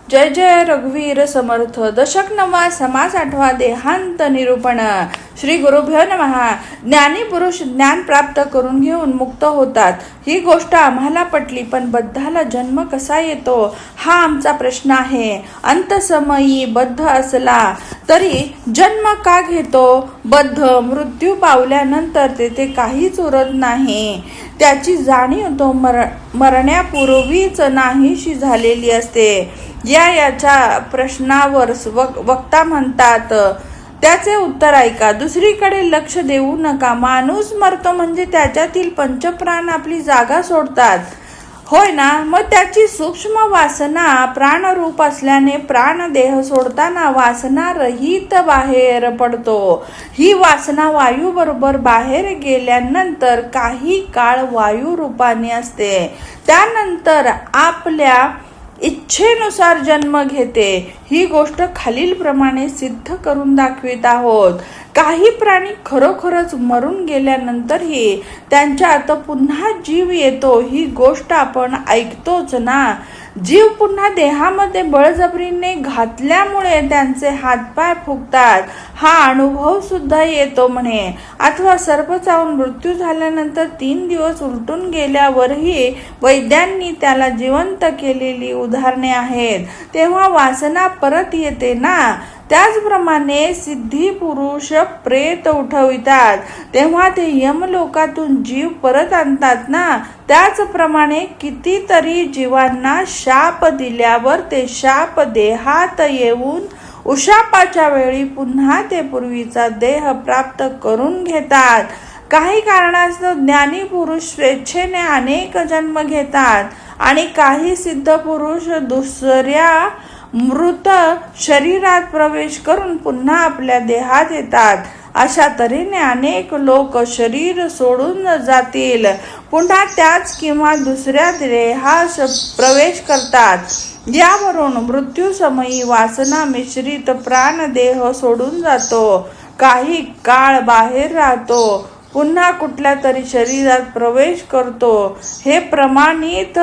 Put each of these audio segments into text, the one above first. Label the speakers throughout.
Speaker 1: जय जय रघुवीर समर्थ. दशक 9 समास 8 देहांत निरूपण. श्री गुरुभ्यो नमः. ज्ञानी पुरुष ज्ञान प्राप्त करून घेऊन मुक्त होतात. ही गोष्ट आम्हाला पटली, पण बद्धाला जन्म कसा येतो हा आमचा प्रश्न आहे. अंतसमयी बद्ध असला तरी जन्म का घेतो? बद्ध मृत्यू पावल्यानंतर तेथे काहीच उरत नाही. त्याची जाणीव तो मरण्यापूर्वीच नाहीशी झालेली असते. याच्या प्रश्नावर वक्ता म्हणतात, त्याचे उत्तर ऐका. दुसरीकडे लक्ष देऊ नका. माणूस मरतो म्हणजे त्याच्यातील पंचप्राण आपली जागा सोडतात, होय ना? मग त्याची सूक्ष्म वासना प्राणरूप असल्याने प्राणदेह सोडताना वासना रहित बाहेर पडतो. ही वासना वायू बरोबर बाहेर गेल्यानंतर काही काळ वायू रूपाने असते. त्यानंतर आपल्या इच्छेनुसार जन्म घेते. ही गोष्ट खालीलप्रमाणे सिद्ध करून दाखवित आहोत. काही प्राणी खरोखरच मरून गेल्यानंतरही त्यांच्यात पुन्हा जीव येतो. ही गोष्ट आपण ऐकतोच ना. जीव पुन्हा देहामध्ये बळजबरीने घातल्यामुळे त्यांचे हातपाय फुगतात हा अनुभव सुद्धा येतो म्हणे. अथवा सर्प चावून मृत्यू झाल्यानंतर 3 दिवस उलटून गेल्यावरही वैद्यांनी त्याला जिवंत केलेली उदाहरणे आहेत. तेव्हा वासना परत येते ना. त्याचप्रमाणे सिद्धी पुरुष प्रेत उठवितात तेव्हा ते यमलोकातून जीव परत आणतात ना. त्याचप्रमाणे कितीतरी जीवांना शाप दिल्यावर ते शाप देहात येऊन उशापाच्या वेळी पुन्हा ते पूर्वीचा देह प्राप्त करून घेतात. काही कारणास्तव ज्ञानी पुरुष स्वेच्छेने अनेक जन्म घेतात आणि काही सिद्ध पुरुष दुसऱ्या मृत शरीरात प्रवेश करून पुन्हा आपल्या देहात येतात. अशा तऱ्हेने अनेक लोक शरीर सोडून जातील, पुन्हा त्याच किंवा दुसऱ्या देहात प्रवेश करतात. यावरून मृत्यू समयी वासना मिश्रित प्राणदेह सोडून जातो. काही काळ बाहेर राहतो, पुन्हा कुठल्या तरी शरीरात प्रवेश करतो. हे प्रमाणित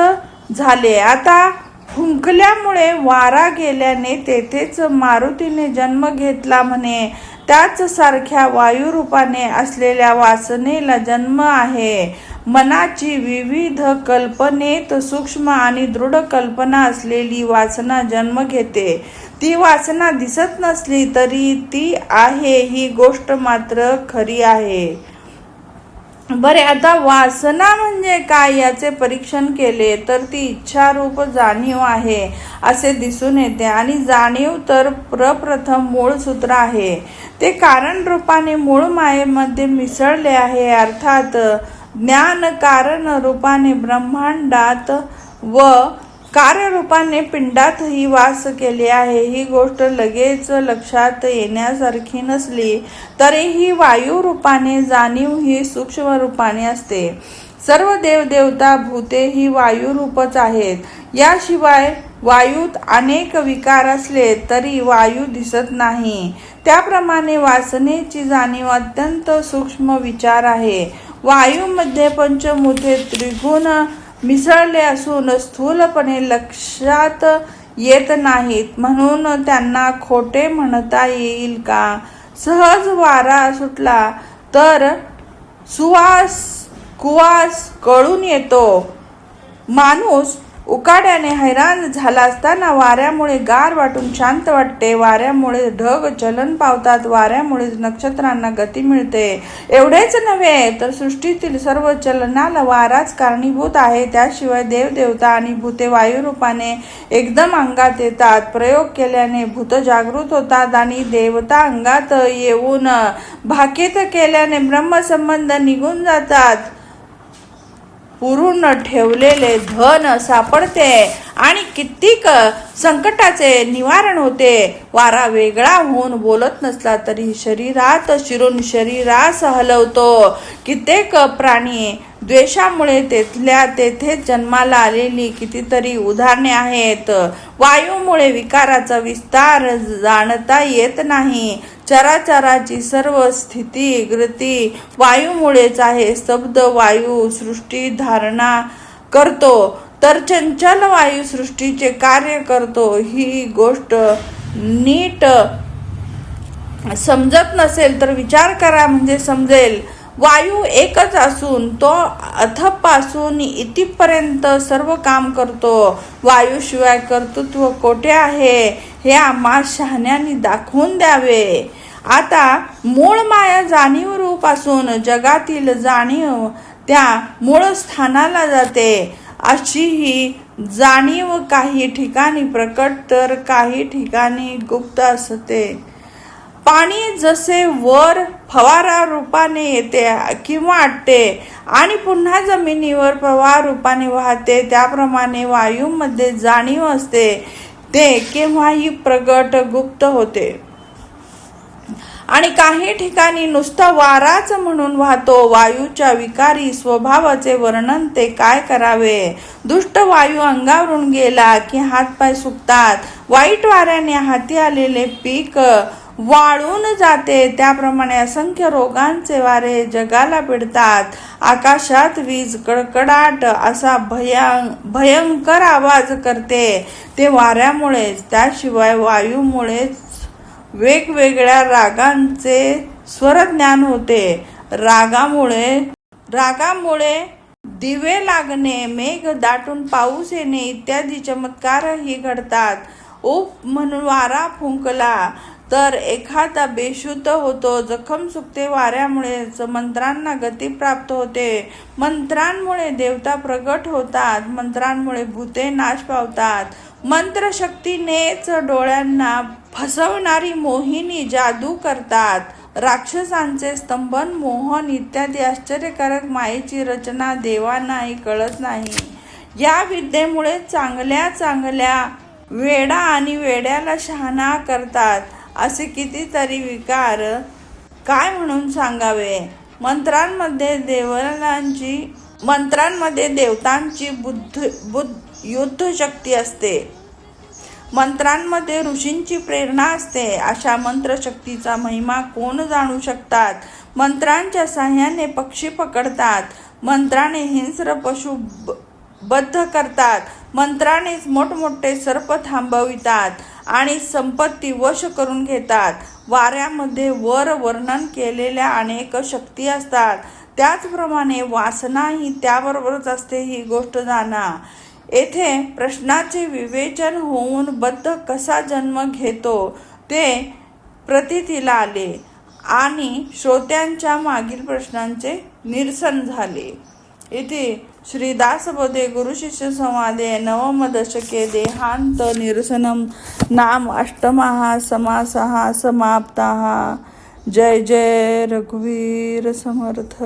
Speaker 1: झाले. आता फुंकल्यामुळे वारा गेल्याने तेथेच मारुतीने जन्म घेतला म्हणे. त्याच सारख्या वायुरूपाने असलेल्या वासनेला जन्म आहे. मनाची विविध कल्पनेत सूक्ष्म आणि दृढ कल्पना असलेली वासना जन्म घेते. ती वासना दिसत नसली तरी ती आहे, ही गोष्ट मात्र खरी आहे. बरे, आता वासना म्हणजे काय याचे परीक्षण केले तर ती इच्छारूप जाणीव आहे असे दिसून येते. आणि जाणीव तर प्रप्रथम मूळ सूत्र आहे. ते कारण रूपाने मूळ मायेमध्ये मिसळले आहे. अर्थात ज्ञान कारण रूपाने ब्रह्मांडात व कार्यरूपाने पिंडातही वास केले आहे. ही गोष्ट लगेच लक्षात येण्यासारखी नसली तरीही वायू रूपाने जाणीव ही सूक्ष्म रूपाने असते. सर्व देवदेवता भूते ही वायू रूपच आहेत. याशिवाय वायूत अनेक विकार असले तरी वायू दिसत नाही. त्याप्रमाणे वासनेची जाणीव अत्यंत सूक्ष्म विचार आहे. वायूमध्ये पंचभूते त्रिगुण मिसळले असून स्थूलपणे लक्षात येत नाहीत, म्हणून त्यांना खोटे म्हणता येईल का? सहज वारा सुटला तर सुवास कुवास कळून येतो. माणूस उकाड्याने हैराण झाला असताना वाऱ्यामुळे गार वाटून शांत वाटते. वाऱ्यामुळे ढग चलन पावतात. वाऱ्यामुळे नक्षत्रांना गती मिळते. एवढेच नव्हे तर सृष्टीतील सर्व चलनाला वाराच कारणीभूत आहे. त्याशिवाय देवदेवता आणि भूते वायुरूपाने एकदम अंगात येतात. प्रयोग केल्याने भूत जागृत होतात आणि देवता अंगात येऊन भाकीत केल्याने ब्रह्मसंबंध निघून जातात. पुरून ठेवलेले धन सापडते आणि कित्येक संकटाचे निवारण होते. वारा वेगळा होऊन बोलत नसला तरी शरीरात शिरून शरीरास हलवतो. कित्येक प्राणी द्वेषामुळे तेथल्या तेथेच जन्माला आलेली कितीतरी उदाहरणे आहेत. वायूमुळे विकाराचा विस्तार जाणता येत नाही. चराचराची सर्व स्थिती गती वायूमुळेच आहे. स्तब्ध वायू सृष्टी धारणा करतो तर चंचल वायू सृष्टीचे कार्य करतो ही गोष्ट नीट समजत नसेल तर विचार करा म्हणजे समजेल. वायू एकच असून तो अथपासून इतिपर्यंत सर्व काम करतो. वायूशिवाय कर्तृत्व कोठे आहे हे आम्हा शहाण्यांनी दाखवून द्यावे. आता मूळ माया जाणीव रूप असून जगातील जाणीव त्या मूळ स्थानाला जाते. अशी ही जाणीव काही ठिकाणी प्रकट तर काही ठिकाणी गुप्त असते. पाणी जसे वर फवारा रूपाने येते किंवा आटते आणि पुन्हा जमिनीवर प्रवाह रूपाने वाहते, त्याप्रमाणे वायूमध्ये जाणीव असते. ते केव्हाही प्रगट गुप्त होते आणि काही ठिकाणी नुसता वाराच म्हणून वाहतो. वायूच्या विकारी स्वभावाचे वर्णन ते काय करावे. दुष्ट वायू अंगावरून गेला की हातपाय सुकतात. वाईट वाऱ्याने हाती आलेले पीक वाळून जाते. त्याप्रमाणे असंख्य रोगांचे वारे जगाला पिडतात. आकाशात वीज कडकडाट असा भयंकर आवाज करते ते वाऱ्यामुळेच. त्याशिवाय वायूमुळेच वेगवेगळ्या रागांचे स्वरज्ञान होते. रागामुळे दिवे लागणे, मेघ दाटून पाऊस येणे इत्यादी चमत्कारही घडतात. उप म्हणून वारा फुंकला तर एखादा बेशुद्ध होतो. जखम सुकते. वाऱ्यामुळेच मंत्रांना गती प्राप्त होते. मंत्रांमुळे देवता प्रगट होतात. मंत्रांमुळे भूते नाश पावतात. मंत्रशक्तीनेच डोळ्यांना फसवणारी मोहिनी जादू करतात. राक्षसांचे स्तंभन, मोहन इत्यादी आश्चर्यकारक मायेची रचना देवांनाही कळत नाही. या विद्येमुळे चांगल्या वेडा आणि वेड्याला शहाणा करतात. असे कितीतरी विकार काय म्हणून सांगावे. मंत्रांमध्ये देवतांची युद्ध शक्ती असते. मंत्रांमध्ये ऋषींची प्रेरणा असते. अशा मंत्रशक्तीचा महिमा कोण जाणू शकतात. मंत्रांच्या साह्याने पक्षी पकडतात. मंत्राने हिंस्र पशु बद्ध करतात. मंत्रानेच मोठमोठे सर्प थांबवितात आणि संपत्ती वश करून घेतात. वाऱ्यामध्ये वर वर्णन केलेल्या अनेक शक्ती असतात. त्याचप्रमाणे वासना ही त्याबरोबरच असते ही गोष्ट जाणा. येथे प्रश्नाचे विवेचन होऊन बद्ध कसा जन्म घेतो ते प्रतीतीला आले आणि श्रोत्यांच्या मागील प्रश्नांचे निरसन झाले. इथे श्री दासबोधे गुरुशिष्य संवादे नवम दशके देहांत निरसनम नाम अष्टमः समासः समाप्तः. जय जय रघुवीर समर्थ.